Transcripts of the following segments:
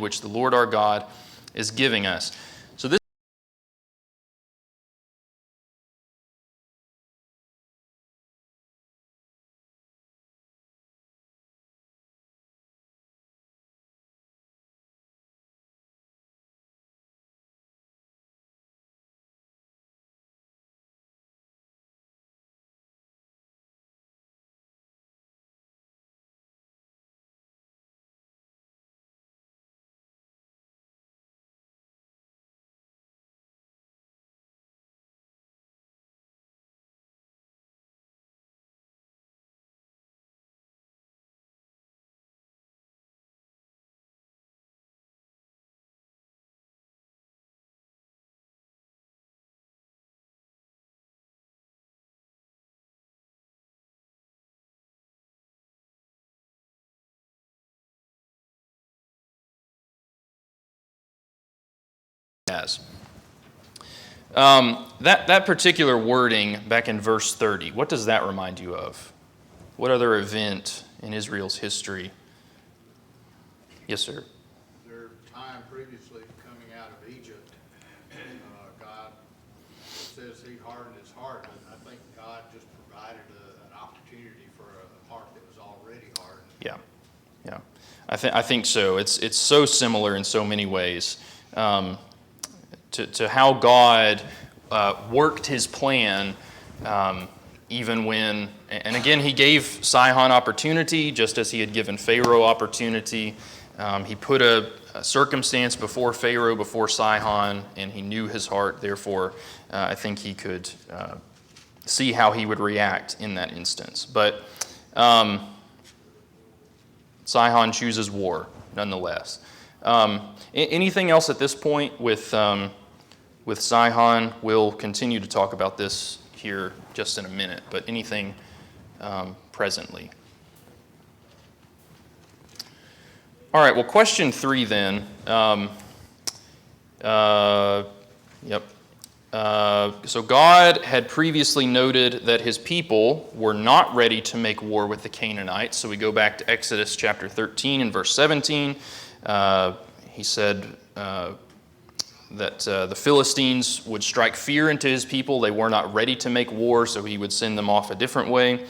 which the Lord our God is giving us. So this has. That particular wording back in verse 30, what does that remind you of? What other event in Israel's history? Yes, sir. Their time previously coming out of Egypt, God says he hardened his heart. I think God just provided an opportunity for a heart that was already hardened. Yeah. I think so. It's so similar in so many ways to how God worked his plan, even when, and again, he gave Sihon opportunity, just as he had given Pharaoh opportunity. He put a circumstance before Pharaoh, before Sihon, and he knew his heart. Therefore, I think he could see how he would react in that instance. But Sihon chooses war, nonetheless. Anything else at this point with Sihon? We'll continue to talk about this here just in a minute, but anything presently? All right, well, question 3 then. So God had previously noted that his people were not ready to make war with the Canaanites. So we go back to Exodus chapter 13 and verse 17. He said that the Philistines would strike fear into his people. They were not ready to make war, so he would send them off a different way.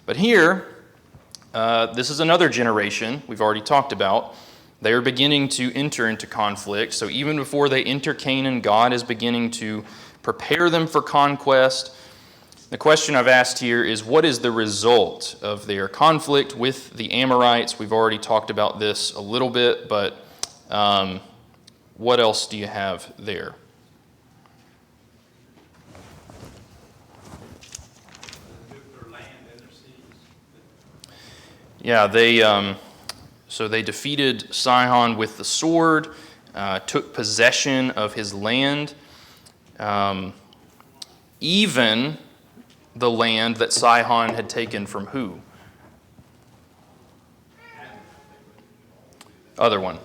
But here, this is another generation we've already talked about. They are beginning to enter into conflict. So even before they enter Canaan, God is beginning to prepare them for conquest. The question I've asked here is, what is the result of their conflict with the Amorites? We've already talked about this a little bit, but what else do you have there? Yeah, they defeated Sihon with the sword, took possession of his land, even the land that Sihon had taken from who? Other one.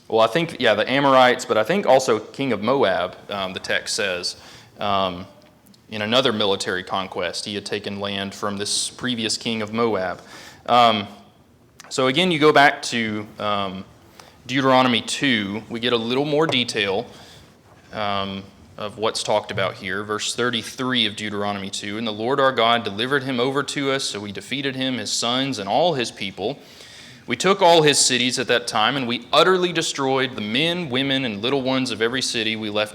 Well, I think, the Amorites, but I think also king of Moab, the text says, in another military conquest. He had taken land from this previous king of Moab. So again, you go back to Deuteronomy 2. We get a little more detail of what's talked about here. Verse 33 of Deuteronomy 2, "And the Lord our God delivered him over to us, so we defeated him, his sons, and all his people. We took all his cities at that time, and we utterly destroyed the men, women, and little ones of every city. We left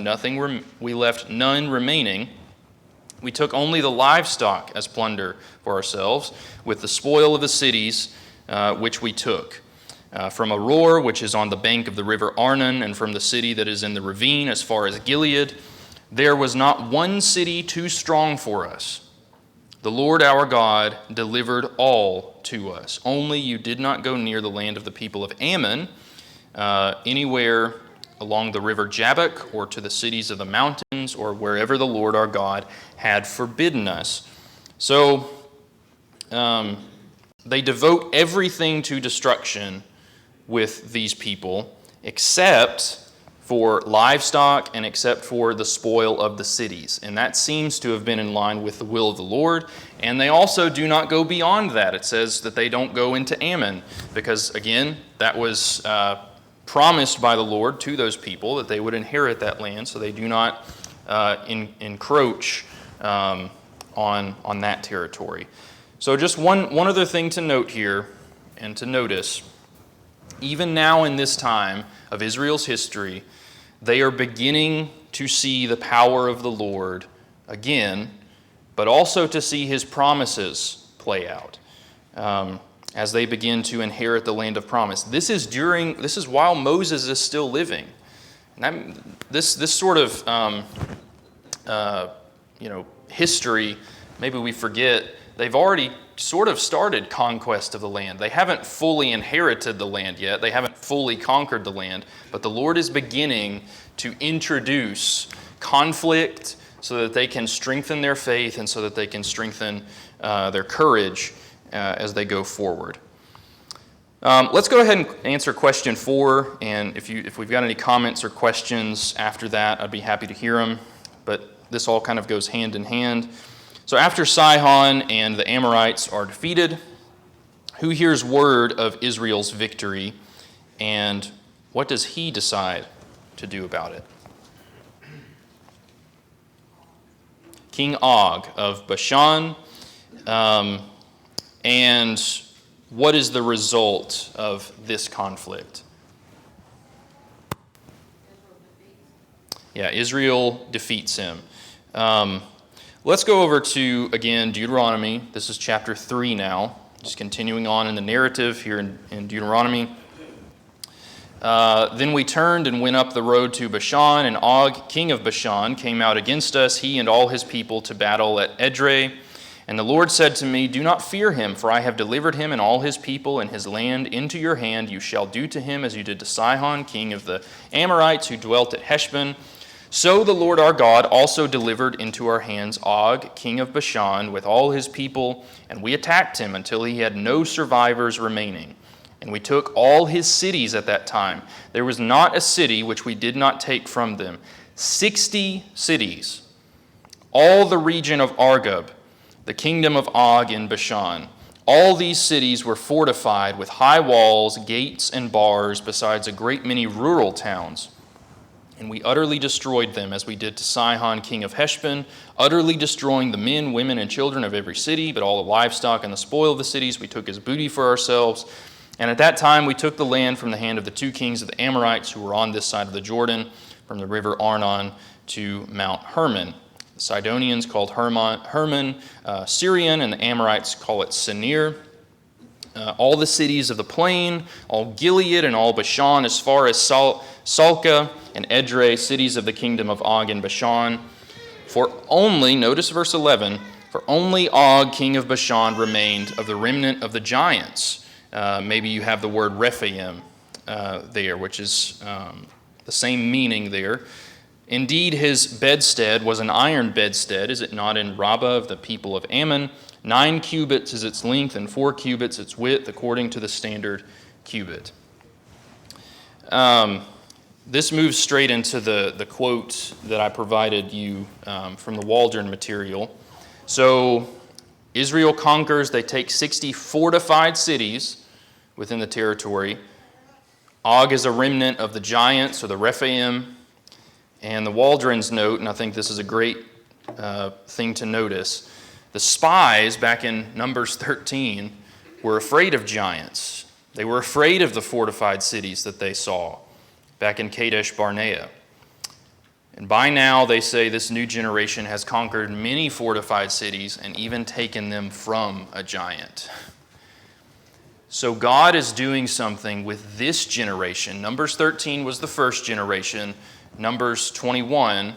none remaining. We took only the livestock as plunder for ourselves, with the spoil of the cities which we took. From Aroer, which is on the bank of the river Arnon, and from the city that is in the ravine as far as Gilead, there was not one city too strong for us. The Lord our God delivered all to us. Only you did not go near the land of the people of Ammon, anywhere along the river Jabbok, or to the cities of the mountains, or wherever the Lord our God had forbidden us." So they devote everything to destruction with these people, except for livestock and except for the spoil of the cities. And that seems to have been in line with the will of the Lord. And they also do not go beyond that. It says that they don't go into Ammon because, again, that was promised by the Lord to those people that they would inherit that land, so they do not encroach on that territory. So just one other thing to note here and to notice, even now in this time of Israel's history, they are beginning to see the power of the Lord again, but also to see his promises play out as they begin to inherit the land of promise. This is while Moses is still living. And this sort of history, maybe we forget, they've already sort of started conquest of the land. They haven't fully inherited the land yet. They haven't fully conquered the land. But the Lord is beginning to introduce conflict so that they can strengthen their faith and so that they can strengthen their courage as they go forward. Let's go ahead and answer question 4. And if we've got any comments or questions after that, I'd be happy to hear them. But this all kind of goes hand in hand. So after Sihon and the Amorites are defeated, who hears word of Israel's victory, and what does he decide to do about it? King Og of Bashan. And what is the result of this conflict? Israel defeats him. Let's go over to, again, Deuteronomy. This is chapter 3 now, just continuing on in the narrative here in Deuteronomy. Then we turned and went up the road to Bashan, and Og, king of Bashan, came out against us, he and all his people, to battle at Edrei. And the Lord said to me, "Do not fear him, for I have delivered him and all his people and his land into your hand. You shall do to him as you did to Sihon, king of the Amorites, who dwelt at Heshbon." So the Lord our God also delivered into our hands Og, king of Bashan, with all his people, and we attacked him until he had no survivors remaining. And we took all his cities at that time. There was not a city which we did not take from them. 60 cities, all the region of Argob, the kingdom of Og in Bashan. All these cities were fortified with high walls, gates, and bars, besides a great many rural towns. And we utterly destroyed them, as we did to Sihon, king of Heshbon, utterly destroying the men, women, and children of every city, but all the livestock and the spoil of the cities we took as booty for ourselves. And at that time we took the land from the hand of the 2 kings of the Amorites who were on this side of the Jordan, from the river Arnon to Mount Hermon. The Sidonians called Hermon Syrian, and the Amorites call it Sinir. All the cities of the plain, all Gilead and all Bashan, as far as Salca and Edrei, cities of the kingdom of Og in Bashan. For only, notice verse 11, for only Og, king of Bashan, remained of the remnant of the giants. Maybe you have the word Rephaim there, which is the same meaning there. Indeed, his bedstead was an iron bedstead, is it not, in Rabbah of the people of Ammon? 9 cubits is its length, and 4 cubits its width, according to the standard cubit. This moves straight into the quote that I provided you from the Waldron material. So Israel conquers, they take 60 fortified cities within the territory. Og is a remnant of the giants, or the Rephaim. And the Waldron's note, and I think this is a great thing to notice, the spies back in Numbers 13 were afraid of giants. They were afraid of the fortified cities that they saw back in Kadesh-Barnea. And by now, they say this new generation has conquered many fortified cities and even taken them from a giant. So God is doing something with this generation. Numbers 13 was the first generation. Numbers 21,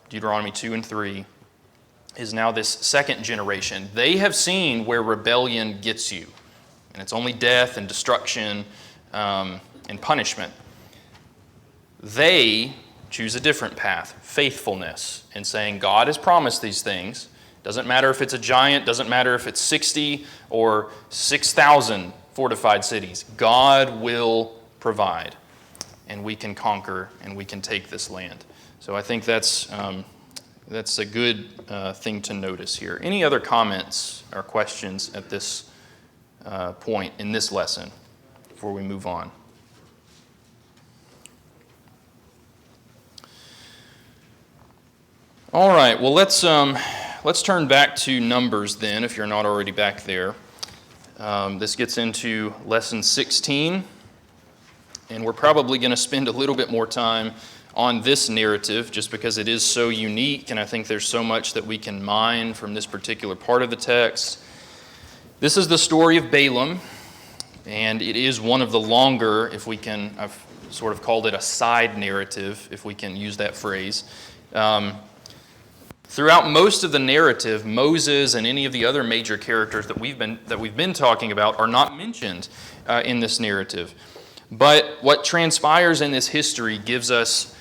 Deuteronomy 2 and 3, is now this second generation. They have seen where rebellion gets you, and it's only death and destruction and punishment. They choose a different path, faithfulness, and saying, God has promised these things. Doesn't matter if it's a giant, doesn't matter if it's 60 or 6,000 fortified cities. God will provide. and we can conquer, and we can take this land. So I think that's a good thing to notice here. Any other comments or questions at this point in this lesson before we move on? All right, well, let's turn back to Numbers then, if you're not already back there. This gets into Lesson 16, and we're probably going to spend a little bit more time on this narrative just because it is so unique, and I think there's so much that we can mine from this particular part of the text. This is the story of Balaam, and it is one of the longer, if we can, I've sort of called it a side narrative, if we can use that phrase. Throughout most of the narrative, Moses and any of the other major characters that we've been talking about are not mentioned in this narrative. But what transpires in this history gives us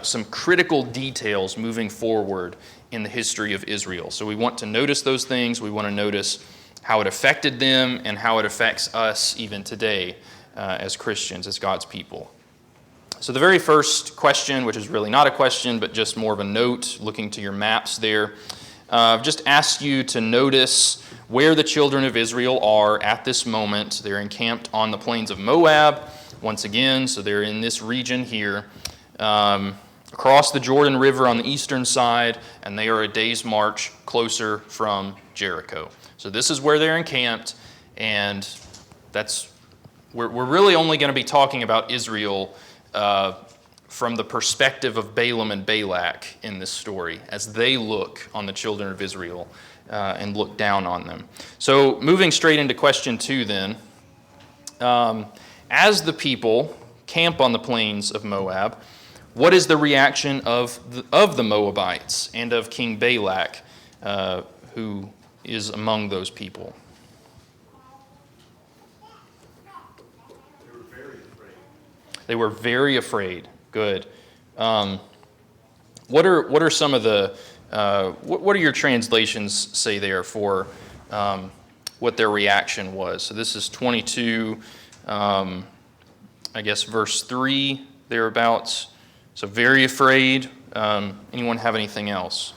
some critical details moving forward in the history of Israel. So we want to notice those things. We want to notice how it affected them and how it affects us even today as Christians, as God's people. So the very first question, which is really not a question, but just more of a note, looking to your maps there, just ask you to notice where the children of Israel are at this moment. They're encamped on the plains of Moab, once again, so they're in this region here, across the Jordan River on the eastern side, and they are a day's march closer from Jericho. So this is where they're encamped, and we're really only going to be talking about Israel from the perspective of Balaam and Balak in this story, as they look on the children of Israel and look down on them. So moving straight into question 2 then, as the people camp on the plains of Moab, what is the reaction of the Moabites and of King Balak, who is among those people? They were very afraid. Good. What are some of the what do your translations say there for what their reaction was? So this is 22, I guess verse 3 thereabouts. So very afraid. Anyone have anything else?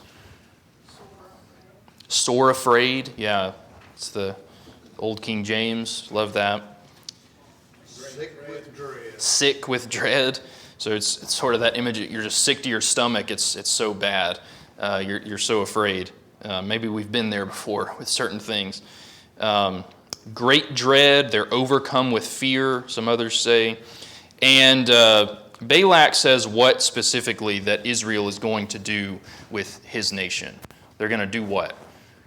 Sore afraid. Yeah, it's the old King James. Love that. Sick with dread. So it's sort of that image that you're just sick to your stomach. It's so bad. You're so afraid. Maybe we've been there before with certain things. Great dread. They're overcome with fear, some others say. And Balak says what specifically that Israel is going to do with his nation. They're going to do what?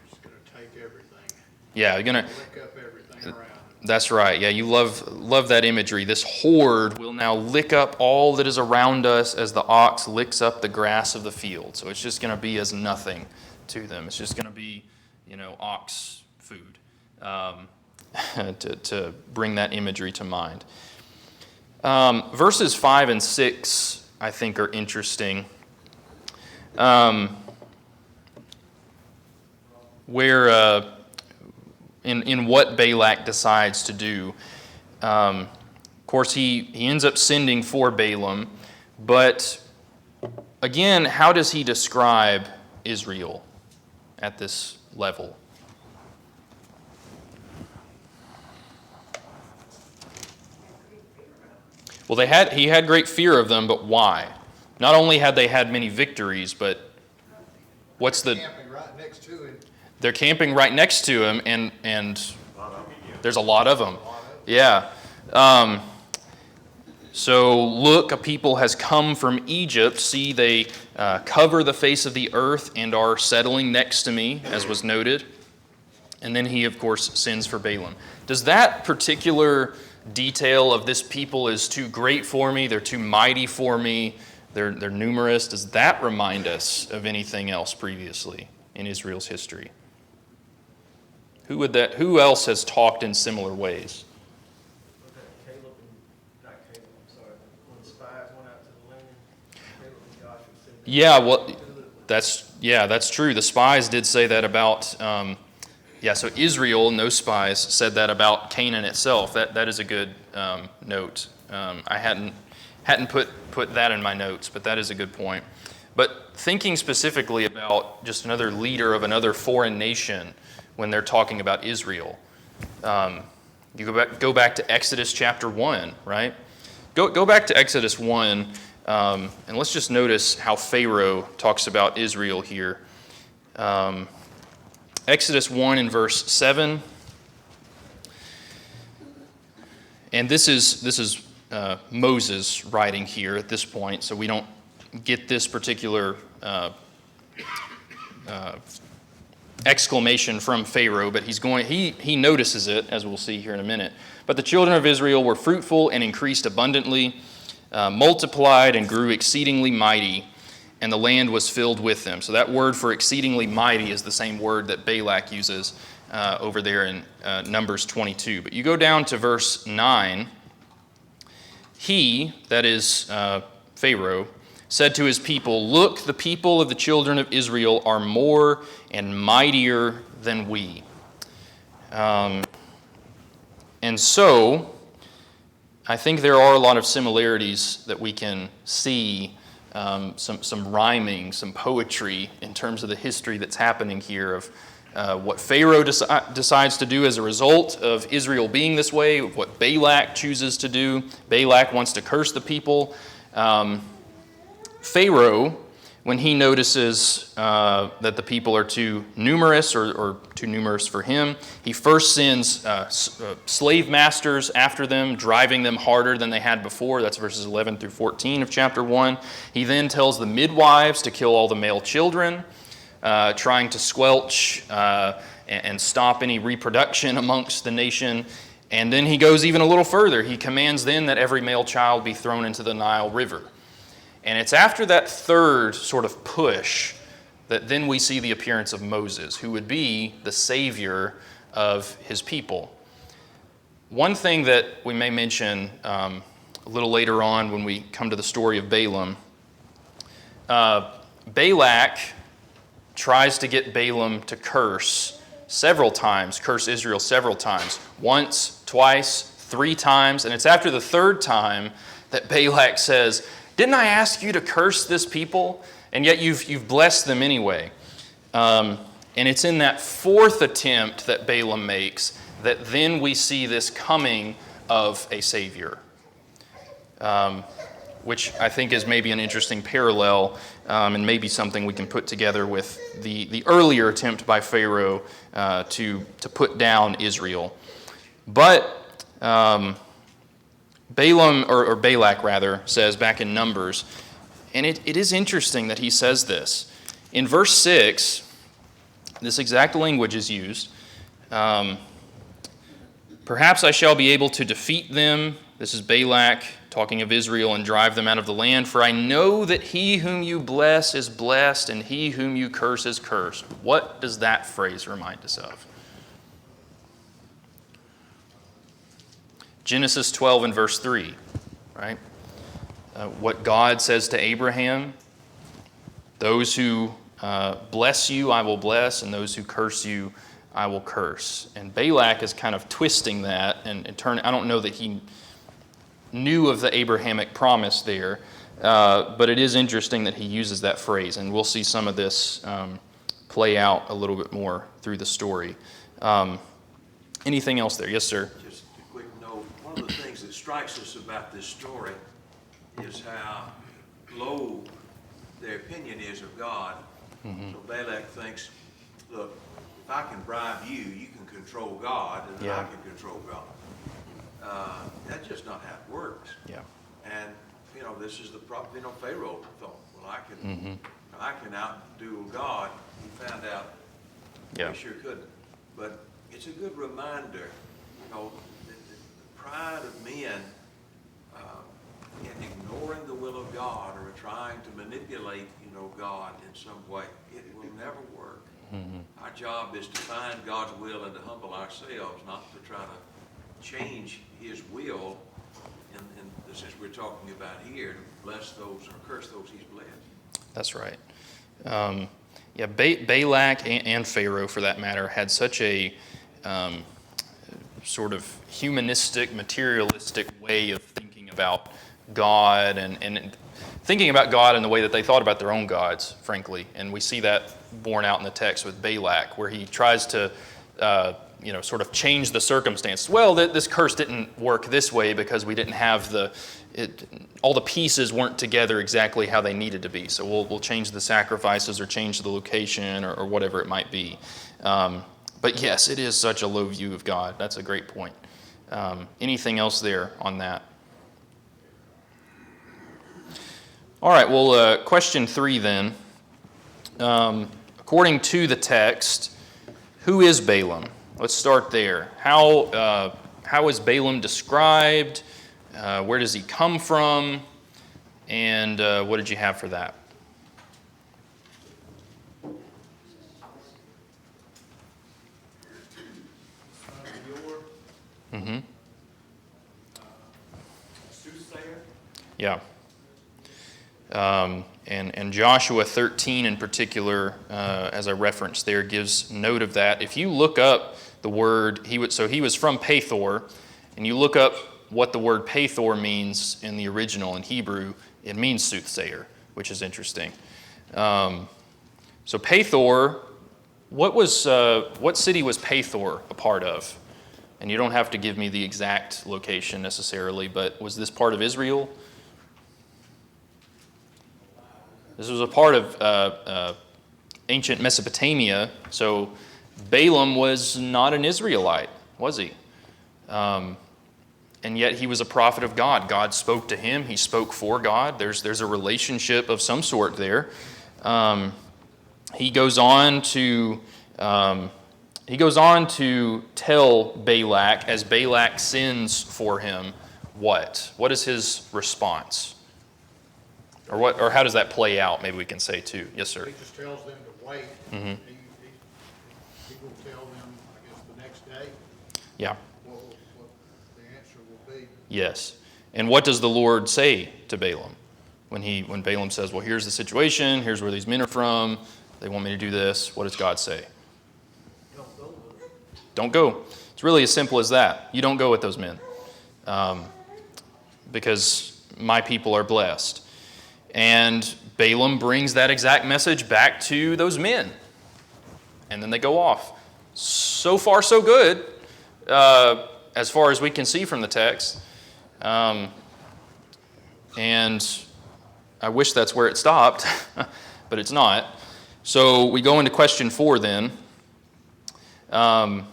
He's going to take everything. Yeah, they're going to lick up everything around. That's right. Yeah, you love that imagery. This horde will now lick up all that is around us as the ox licks up the grass of the field. So it's just going to be as nothing to them. It's just going to be, ox food, to bring that imagery to mind. Verses 5 and 6, I think, are interesting. Where in what Balak decides to do. Of course, he ends up sending for Balaam, but again, how does he describe Israel at this level? Well, he had great fear of them, but why? Not only had they had many victories, but what's the... Camping right next to him. They're camping right next to him, and there's a lot of them. Yeah. So look, a people has come from Egypt. See, they cover the face of the earth and are settling next to me, as was noted. And then he, of course, sends for Balaam. Does that particular detail of this people is too great for me, they're too mighty for me, they're numerous, does that remind us of anything else previously in Israel's history? Who else has talked in similar ways? Yeah, well, that's true. The spies did say that about, so Israel, no spies, said that about Canaan itself. That is a good note. I hadn't Hadn't put that in my notes, but that is a good point. But thinking specifically about just another leader of another foreign nation when they're talking about Israel, you go back to Exodus chapter 1, right? Go back to Exodus 1, and let's just notice how Pharaoh talks about Israel here. Exodus 1 in verse 7. And this is Moses writing here at this point, so we don't get this particular exclamation from Pharaoh, but he notices it, as we'll see here in a minute. But the children of Israel were fruitful and increased abundantly, multiplied and grew exceedingly mighty, and the land was filled with them. So that word for exceedingly mighty is the same word that Balak uses over there in Numbers 22. But you go down to verse 9. He, that is Pharaoh, said to his people, "Look, the people of the children of Israel are more and mightier than we." And so, I think there are a lot of similarities that we can see, some rhyming, some poetry in terms of the history that's happening here of what Pharaoh decides to do as a result of Israel being this way, what Balak chooses to do. Balak wants to curse the people. Pharaoh, when he notices that the people are too numerous or too numerous for him, he first sends slave masters after them, driving them harder than they had before. That's verses 11 through 14 of chapter 1. He then tells the midwives to kill all the male children, trying to squelch and stop any reproduction amongst the nation. And then he goes even a little further. He commands then that every male child be thrown into the Nile River. And it's after that third sort of push that then we see the appearance of Moses, who would be the savior of his people. One thing that we may mention a little later on when we come to the story of Balaam, Balak tries to get Balaam to curse Israel several times. Once, twice, 3 times. And it's after the third time that Balak says, "Didn't I ask you to curse this people? And yet you've blessed them anyway." And it's in that fourth attempt that Balaam makes that then we see this coming of a Savior, which I think is maybe an interesting parallel and maybe something we can put together with the earlier attempt by Pharaoh to put down Israel. But Balaam, or Balak rather, says back in Numbers, and it is interesting that he says this. In verse 6, this exact language is used. "Perhaps I shall be able to defeat them." This is Balak talking of Israel, "and drive them out of the land. For I know that he whom you bless is blessed, and he whom you curse is cursed." What does that phrase remind us of? Genesis 12 and verse 3, right? What God says to Abraham, "Those who bless you I will bless, and those who curse you I will curse." And Balak is kind of twisting that and I don't know that he knew of the Abrahamic promise there, but it is interesting that he uses that phrase, and we'll see some of this play out a little bit more through the story. Anything else there? Yes, sir. Just a quick note. One of the things that strikes us about this story is how low their opinion is of God. Mm-hmm. So Balak thinks, look, if I can bribe you, you can control God, and then I can control God. That's just not how it works. Yeah. And, this is the problem. Pharaoh thought, well, I can outdo God. He found out he sure couldn't. But it's a good reminder, the pride of men in ignoring the will of God or trying to manipulate, God in some way. It will never work. Mm-hmm. Our job is to find God's will and to humble ourselves, not to try to change His will. And this is we're talking about here, to bless those or curse those He's blessed. That's right. Balak and Pharaoh, for that matter, had such a sort of humanistic, materialistic way of thinking about God and thinking about God in the way that they thought about their own gods, frankly. And we see that borne out in the text with Balak, where he tries to sort of change the circumstance. Well, this curse didn't work this way because we didn't have all the pieces weren't together exactly how they needed to be. So we'll change the sacrifices or change the location or whatever it might be. But yes, it is such a low view of God. That's a great point. Anything else there on that? All right, well, question 3 then. According to the text, who is Balaam? Let's start there. How is Balaam described? Where does he come from? And what did you have for that? Mm-hmm. Yeah. And Joshua 13 in particular, as I referenced there, gives note of that. If you look up the word, he was from Pathor, and you look up what the word Pathor means in the original in Hebrew, it means soothsayer, which is interesting. So Pathor, what city was Pathor a part of? And you don't have to give me the exact location necessarily, but was this part of Israel? This was a part of ancient Mesopotamia, so Balaam was not an Israelite, was he? And yet he was a prophet of God. God spoke to him. He spoke for God. There's a relationship of some sort there. He goes on to tell Balak, as Balak sins for him, what? What is his response? Or how does that play out? Maybe we can say too. Yes, sir. He just tells them to wait. Mm-hmm. He will tell them, I guess, the next day. Yeah. What the answer will be. Yes. And what does the Lord say to Balaam when Balaam says, "Well, here's the situation. Here's where these men are from. They want me to do this." What does God say? Don't go with them. Don't go. It's really as simple as that. You don't go with those men, because my people are blessed. And Balaam brings that exact message back to those men. And then they go off. So far, so good, as far as we can see from the text. And I wish that's where it stopped, but it's not. So we go into question 4 then. So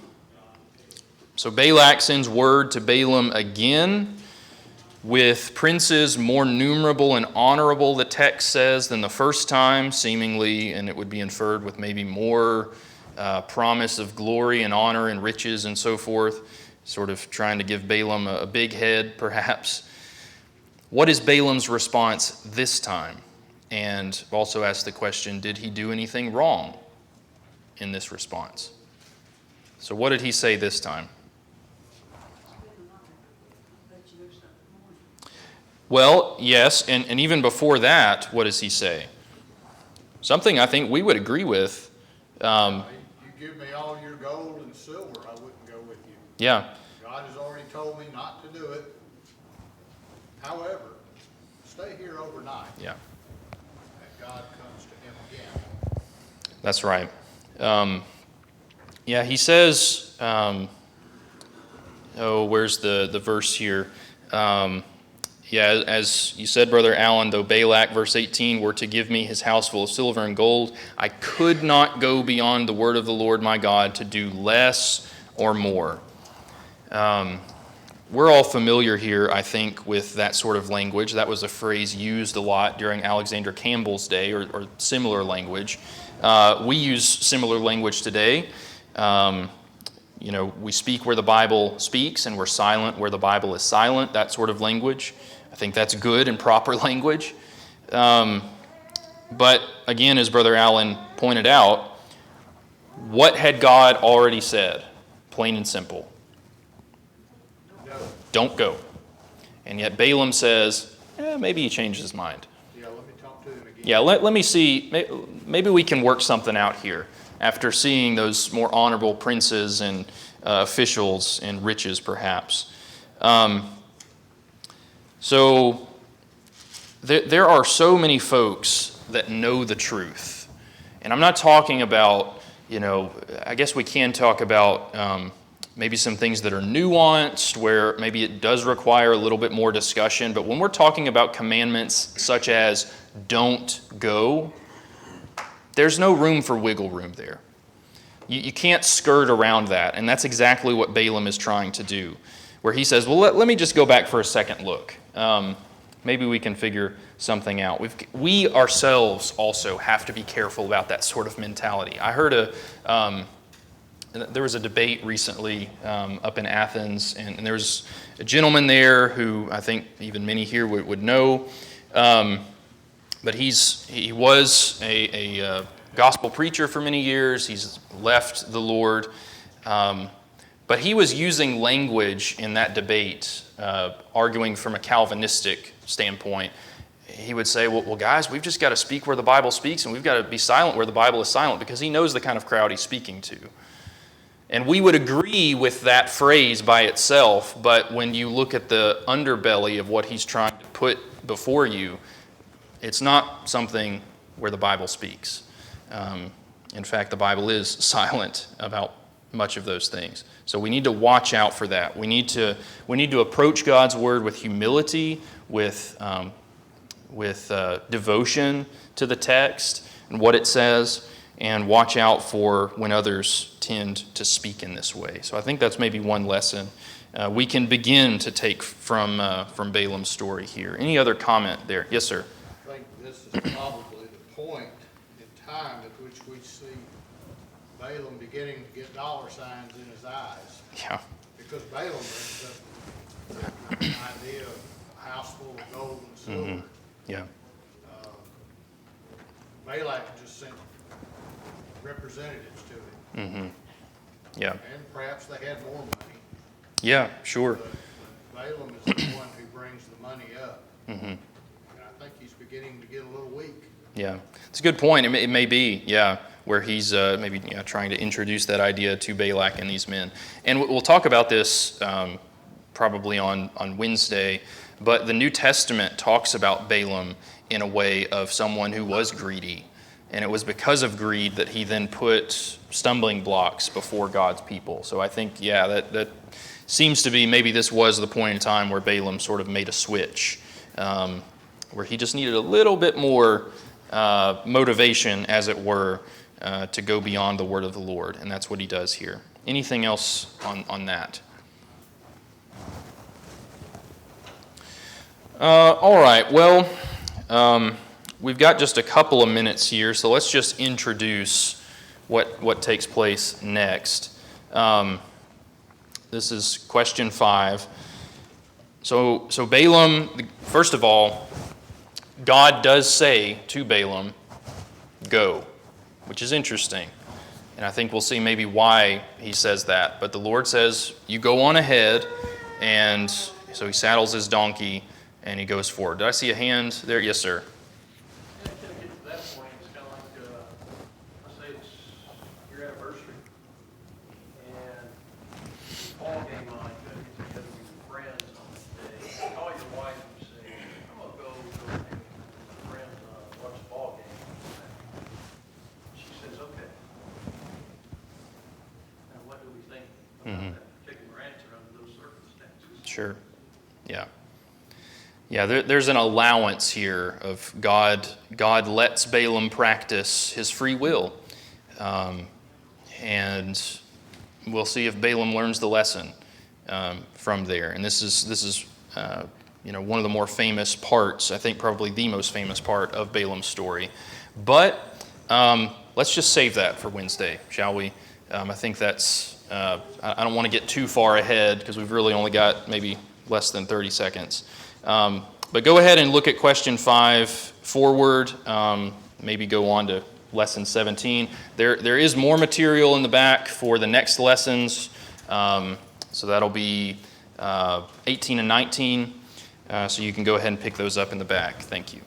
Balak sends word to Balaam again, with princes more numerable and honorable, the text says, than the first time, seemingly, and it would be inferred with maybe more promise of glory and honor and riches and so forth, sort of trying to give Balaam a big head, perhaps. What is Balaam's response this time? And also ask the question, did he do anything wrong in this response? So what did he say this time? Well, yes, and even before that, what does he say? Something I think we would agree with. You give me all your gold and silver, I wouldn't go with you. Yeah. God has already told me not to do it. However, stay here overnight. Yeah. And God comes to him again. That's right. Yeah, he says, where's the verse here? Yeah, as you said, Brother Allen, though Balak, verse 18, were to give me his house full of silver and gold, I could not go beyond the word of the Lord my God to do less or more. We're all familiar here, I think, with that sort of language. That was a phrase used a lot during Alexander Campbell's day, or similar language. We use similar language today. We speak where the Bible speaks, and we're silent where the Bible is silent, that sort of language. I think that's good and proper language. But again, as Brother Allen pointed out, what had God already said? Plain and simple. No. Don't go. And yet Balaam says, maybe he changed his mind. Yeah, let me talk to him again. Yeah, let me see. Maybe we can work something out here after seeing those more honorable princes and officials and riches, perhaps. So there are so many folks that know the truth. And I'm not talking about, I guess we can talk about maybe some things that are nuanced, where maybe it does require a little bit more discussion. But when we're talking about commandments such as don't go, there's no room for wiggle room there. You can't skirt around that. And that's exactly what Balaam is trying to do, where he says, well, let me just go back for a second look. Maybe we can figure something out. We ourselves also have to be careful about that sort of mentality. I heard there was a debate recently up in Athens, and there was a gentleman there who I think even many here would know, but he was a gospel preacher for many years. He's left the Lord, but he was using language in that debate, arguing from a Calvinistic standpoint. He would say, well, guys, we've just got to speak where the Bible speaks, and we've got to be silent where the Bible is silent, because he knows the kind of crowd he's speaking to. And we would agree with that phrase by itself, but when you look at the underbelly of what he's trying to put before you, it's not something where the Bible speaks. In fact, the Bible is silent about much of those things. So we need to watch out for that. We need to approach God's word with humility, with devotion to the text and what it says, and watch out for when others tend to speak in this way. So I think that's maybe one lesson we can begin to take from Balaam's story here. Any other comment there? Yes, sir. I think this is probably the point in time at which we see Balaam beginning to get dollar signs in his eyes. Yeah. Because Balaam brings up the idea of a house full of gold and silver. Mm-hmm. Yeah. Balak just sent representatives to him. Mm-hmm. Yeah. And perhaps they had more money. Yeah, sure. But Balaam is the one who brings the money up. Mm-hmm. And I think he's beginning to get a little weak. Yeah. It's a good point. It may be, where he's maybe trying to introduce that idea to Balak and these men. And we'll talk about this probably on Wednesday, but the New Testament talks about Balaam in a way of someone who was greedy. And it was because of greed that he then put stumbling blocks before God's people. So I think, that seems to be, maybe this was the point in time where Balaam sort of made a switch, where he just needed a little bit more motivation, as it were, to go beyond the word of the Lord. And that's what he does here. Anything else on that? All right, well, we've got just a couple of minutes here, so let's just introduce what takes place next. This is question 5. So Balaam, first of all, God does say to Balaam, go, which is interesting. And I think we'll see maybe why he says that. But the Lord says, you go on ahead, and so he saddles his donkey, and he goes forward. Did I see a hand there? Yes, sir. Yeah, until you get to that point, it's kind of like, let's say it's your anniversary, and ball game on, you gotta get together with your friends on this day. You call your wife and you say, I'm gonna go hang with my friends, watch the ball game. She says, okay. Now, what do we think about that particular answer under those circumstances? Sure. Yeah. Yeah, there's an allowance here of God. God lets Balaam practice his free will. And we'll see if Balaam learns the lesson from there. And this is one of the more famous parts, I think probably the most famous part of Balaam's story. But let's just save that for Wednesday, shall we? I think that's, I don't want to get too far ahead because we've really only got maybe less than 30 seconds. But go ahead and look at question 5 forward, maybe go on to lesson 17. There is more material in the back for the next lessons, so that'll be 18 and 19, so you can go ahead and pick those up in the back. Thank you.